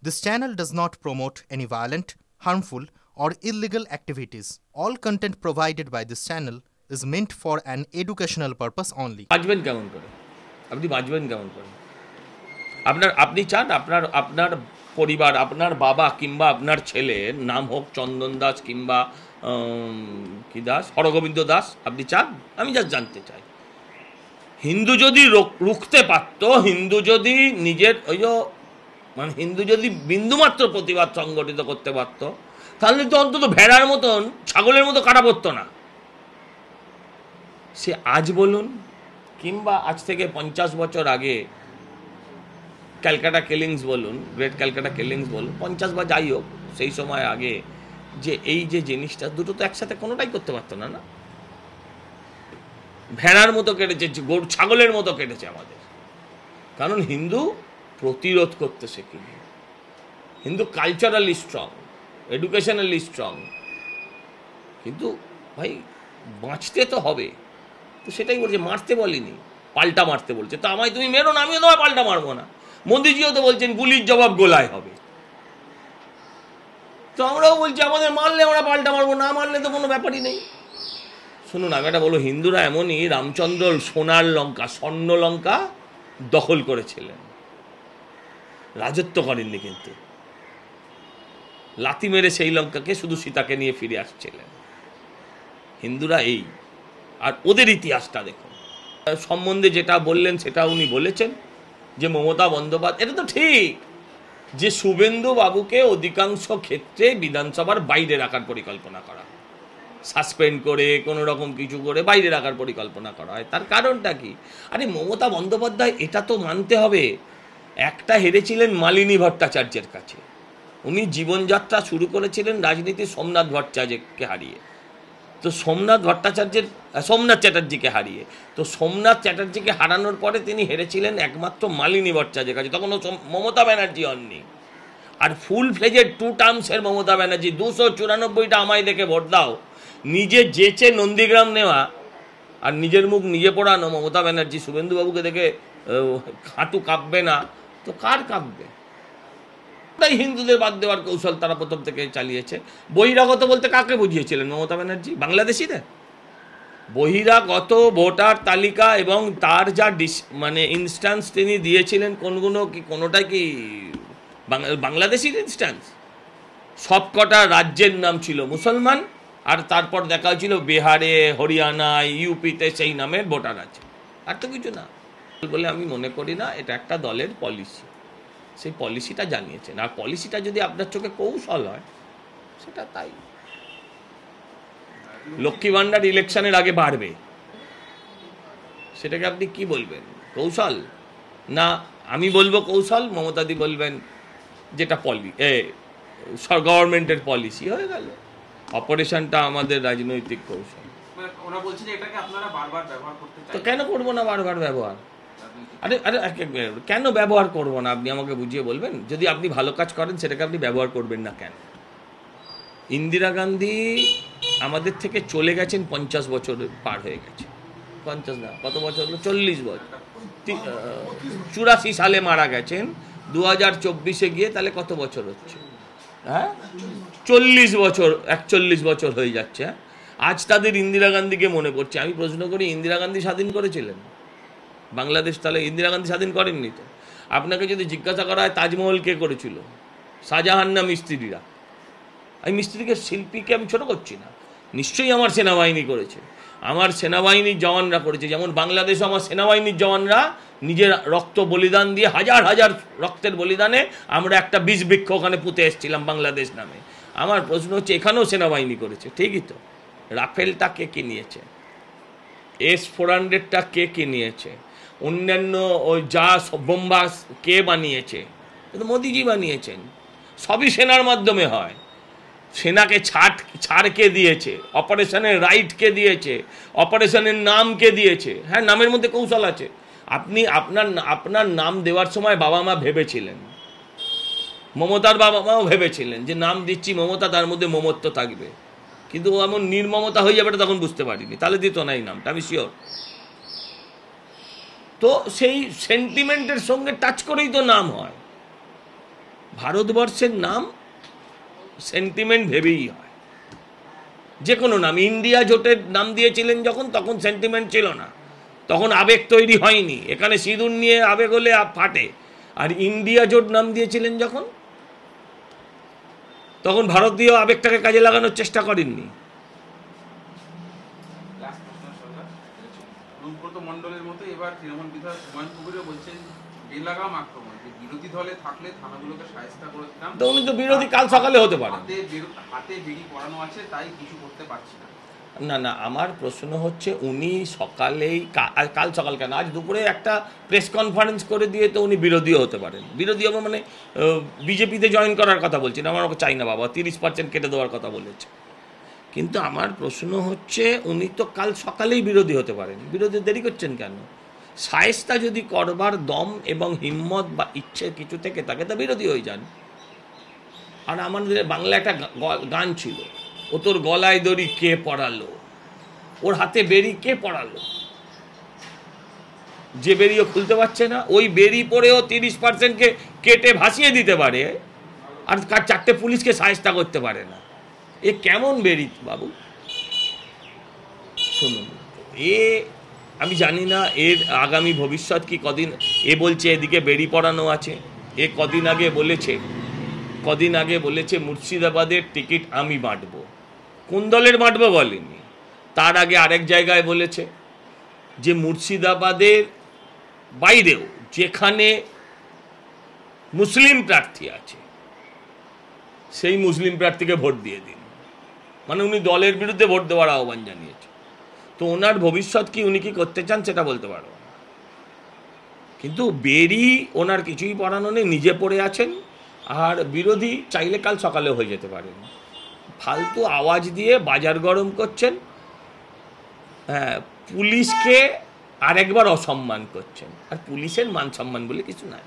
This channel does not promote any violent, harmful, or illegal activities. All content provided by this channel is meant for an educational purpose only. বাঁচবেন কেমন করে? আপনি বাঁচবেন কেমন করে? আপনি চান আপনার পরিবার, আপনার বাবা কিংবা আপনার ছেলের নাম হোক চন্দন দাস কিংবা কি দাস, হরগোবিন্দ দাস, আপনি চান? আমি জাস্ট জানতে চাই, হিন্দু যদি রুখতে পারত, হিন্দু যদি নিজের হিন্দু যদি বিন্দুমাত্র প্রতিবাদ সংগঠিত করতে পারত, তাহলে তো অন্তত ভেড়ার মতন, ছাগলের মতো কাটা পড়ত না। সে আজ বলুন কিংবা আজ থেকে 50 বছর আগে ক্যালকাটা কিলিংস বলুন, গ্রেট ক্যালকাটা কিলিংস বলুন, 50 বা যাই হোক, সেই সময় আগে যে এই যে জিনিসটা, দুটো তো একসাথে কোনোটাই করতে পারতো না। না, ভেড়ার মতো কেটেছে, ছাগলের মতো কেটেছে আমাদের। কারণ হিন্দু প্রতিরোধ করতে শেখেনি, Hindu culturally strong, educationally strong, কিন্তু ভাই বাঁচতে তো হবে। তো সেটাই বলছে, মারতে বলিনি, পাল্টা মারতে বলছে। তো আমায় তুমি মেরো না, আমিও তোমায় পাল্টা মারবো না। মোদিজিও তো বলছেন গুলির জবাব গোলায় হবে। তো আমরাও বলছি আমাদের মারলে আমরা পাল্টা মারবো, না মারলে তো কোনো ব্যাপারই নেই। শুনুন, আমি এটা বলবো, হিন্দুরা এমনই, রামচন্দ্র সোনার লঙ্কা, স্বর্ণ লঙ্কা দখল করেছিলেন, রাজত্ব করেননি, কিন্তু লাথি মেরে সেই লঙ্কাকে শুধু সীতাকে নিয়ে ফিরে আসছিলেন। হিন্দুরা এই, আর ওদের ইতিহাসটা দেখুন। সম্বন্ধে যেটা বললেন সেটা উনি বলেছেন যে মমতা বন্দ্যোপাধ্যায়, এটা তো ঠিক যে শুভেন্দু বাবুকে অধিকাংশ ক্ষেত্রে বিধানসভার বাইরে রাখার পরিকল্পনা করা, সাসপেন্ড করে কোনো রকম কিছু করে বাইরে রাখার পরিকল্পনা করা হয়। তার কারণটা কি? আরে মমতা বন্দ্যোপাধ্যায়, এটা তো মানতে হবে, একটা হেরেছিলেন মালিনী ভট্টাচার্যের কাছে। উনি জীবনযাত্রা শুরু করেছিলেন রাজনীতি সোমনাথ ভট্টাচার্যকে হারিয়ে, তো সোমনাথ চ্যাটার্জিকে হারিয়ে। তো সোমনাথ চ্যাটার্জিকে হারানোর পরে তিনি হেরেছিলেন একমাত্র মালিনী ভট্টাচার্যের কাছে, তখন মমতা ব্যানার্জি হননি। আর ফুল ফ্লেজেড 2 টার্মসের মমতা ব্যানার্জি, 294টা আমায় দেখে ভোট দাও, নিজে যেচে নন্দীগ্রাম নেওয়া আর নিজের মুখ নিজে পড়ানো মমতা ব্যানার্জি শুভেন্দুবাবুকে দেখে হাঁটু কাঁপবে না, তো কার কাঁপবে? তাই হিন্দুদের বাদ দেওয়ার কৌশল তারা প্রথম থেকে চালিয়েছে। বহিরাগত বলতে কাকে বুঝিয়েছিলেন মমতা ব্যানার্জি? বাংলাদেশিদের। বহিরাগত ভোটার তালিকা এবং তার যা ইনস্ট্যান্স তিনি দিয়েছিলেন, কোনোটাই কি বাংলাদেশির ইনস্ট্যান্স? সবকটা রাজ্যের নাম ছিল মুসলমান, আর তারপর দেখা হয়েছিল বিহারে, হরিয়ানায়, ইউপিতে সেই নামের ভোটার আছে, আর তো কিছু না বলে আমি মনে করি না। এটা একটা দলের পলিসি, সেই পলিসিটা জানিয়েছেন। আর পলিসিটা যদি আপনার চোখে কৌশল হয়, সেটা তাই। লক্ষ্মী ভাণ্ডার ইলেকশনের আগে বাড়বে, সেটাকে আপনি কি বলবেন? কৌশল? না আমি বলবো কৌশল, মমতাদি বলবেন যেটা গভর্নমেন্টের পলিসি। হয়ে গেল, অপারেশনটা আমাদের রাজনৈতিক কৌশল। তো কেন করবো না বারবার ব্যবহার? আরে কেন ব্যবহার করবো না? আপনি আমাকে বুঝিয়ে বলবেন। যদি আপনি ভালো কাজ করেন, সেটাকে আপনি ব্যবহার করবেন না কেন? ইন্দিরা গান্ধী আমাদের থেকে চলে গেছেন, 50 বছর পার হয়ে গেছে। 50 না, কত বছর হলো? 40 বছর। 84 সালে মারা গেছেন, 2024-এ গিয়ে তাহলে কত বছর হচ্ছে? হ্যাঁ, 40 বছর, 41 বছর হয়ে যাচ্ছে। আজ তাদের ইন্দিরা গান্ধীকে মনে পড়ছে। আমি প্রশ্ন করি, ইন্দিরা গান্ধী স্বাধীন করেছিলেন বাংলাদেশ? তাহলে ইন্দিরা গান্ধী স্বাধীন করেননি তো। আপনাকে যদি জিজ্ঞাসা করা হয় তাজমহল কে করেছিল, শাহজাহান না মিস্ত্রিরা? আমি মিস্ত্রিকে, শিল্পীকে আমি ছোট করছি না, নিশ্চয়ই আমার সেনাবাহিনী করেছে, আমার সেনাবাহিনীর জওয়ানরা করেছে। যেমন বাংলাদেশে আমার সেনাবাহিনীর জওয়ানরা নিজের রক্ত বলিদান দিয়ে, হাজার হাজার রক্তের বলিদানে আমরা একটা বীজ বৃক্ষ ওখানে পুঁতে এসেছিলাম বাংলাদেশ নামে। আমার প্রশ্ন হচ্ছে, এখানেও সেনাবাহিনী করেছে, ঠিকই তো। রাফেলটা কে কি নিয়েছে? S-400টা কে কি নিয়েছে? অন্যান্য ওই যা বোম্বাস কে বানিয়েছে? কিন্তু মোদিজি বানিয়েছেন। সবই সেনার মাধ্যমে হয়। সেনাকে ছাড় কে দিয়েছে? অপারেশনের রাইট কে দিয়েছে? অপারেশনের নাম কে দিয়েছে? হ্যাঁ, নামের মধ্যে কৌশল আছে। আপনি আপনার নাম দেওয়ার সময় বাবা মা ভেবেছিলেন, মমতার বাবা মাও ভেবেছিলেন যে নাম দিচ্ছি মমতা, তার মধ্যে মমত্ব থাকবে, কিন্তু ও এমন নির্মমতা হয়ে যাবে তখন বুঝতে পারিনি, তাহলে দিত না এই নামটা, আমি শিওর। তো সেই সেন্টিমেন্টের সঙ্গে টাচ করেই তো নাম হয়। ভারতবর্ষের নাম সেন্টিমেন্ট ভেবেই হয়, যে কোনো নাম। ইন্ডিয়া জোটের নাম দিয়েছিলেন যখন, তখন সেন্টিমেন্ট ছিল না, তখন আবেগ তৈরি হয়নি। এখানে সিঁদুর নিয়ে আবেগ হলে ফাটে। আর ইন্ডিয়া জোট নাম দিয়েছিলেন যখন, তখন ভারতীয় আবেগটাকে কাজে লাগানোর চেষ্টা করেননি। মন্ডলের মতো এবার তৃণমূল বিধায়ক হুমায়ুন কবিরও বলছেন বেলাগাম আক্রমণ, বিরোধী দলে থাকলে থানাগুলোকে শায়েস্তা করে দিতাম। তো উনি তো বিরোধী কাল সকালে হতে পারে, হাতে বেরি পড়ানো আছে, তাই কিছু করতে পারছি না। না না, আমার প্রশ্ন হচ্ছে উনি সকালেই, কাল সকাল কেন, আজ দুপুরে একটা প্রেস কনফারেন্স করে দিয়ে তো উনি বিরোধীও হতে পারেন। বিরোধী হবে মানে বিজেপিতে জয়েন করার কথা বলছি না, আমার ওকে চাই না বাবা, 30% কেটে দেওয়ার কথা বলেছে। কিন্তু আমার প্রশ্ন হচ্ছে উনি তো কাল সকালেই বিরোধী হতে পারেন, বিরোধী দেরি করছেন কেন? শায়েস্তা যদি করবার দম এবং হিম্মত বা ইচ্ছে কিছু থেকে থাকে তা বিরোধী হয়ে যান। আর আমাদের বাংলা একটা গান ছিল, ও তোর গলায় দড়ি কে পড়ালো, ওর হাতে বেরি কে পড়ালো? যে বেরিও খুলতে পারছে না, ওই বেরি পরেও 30%কে কেটে ভাসিয়ে দিতে পারে, আর 4টে পুলিশকে শায়েস্তা করতে পারে না। এ কেমন বেরি বাবু? শুনুন, আমি জানি না এর আগামী ভবিষ্যৎ কি। কদিন বলছে এদিকে বেরি পড়ানো আছে, কদিন আগে বলেছে মুর্শিদাবাদের টিকিট আমি বাঁটবো। কোন দলের বাঁটবো বলেনি। তার আগে আরেক জায়গায় বলেছে যে মুর্শিদাবাদের বাইরেও যেখানে মুসলিম প্রার্থী আছে সেই মুসলিম প্রার্থীকে ভোট দিয়ে দিন। মানে উনি দলের বিরুদ্ধে ভোট দেওয়ার আহ্বান জানিয়েছে। তো ওনার ভবিষ্যৎ কি, উনি কি করতে চান সেটা বলতে পারবো না। কিন্তু বেরি ওনার কিছুই পড়ানো নেই, নিজে পড়ে আছেন। আর বিরোধী চাইলে কাল সকালে হয়ে যেতে পারেন। ফালতু আওয়াজ দিয়ে বাজার গরম করছেন, হ্যাঁ, পুলিশকে আরেকবার অসম্মান করছেন। আর পুলিশের মান সম্মান বলে কিছু নাই।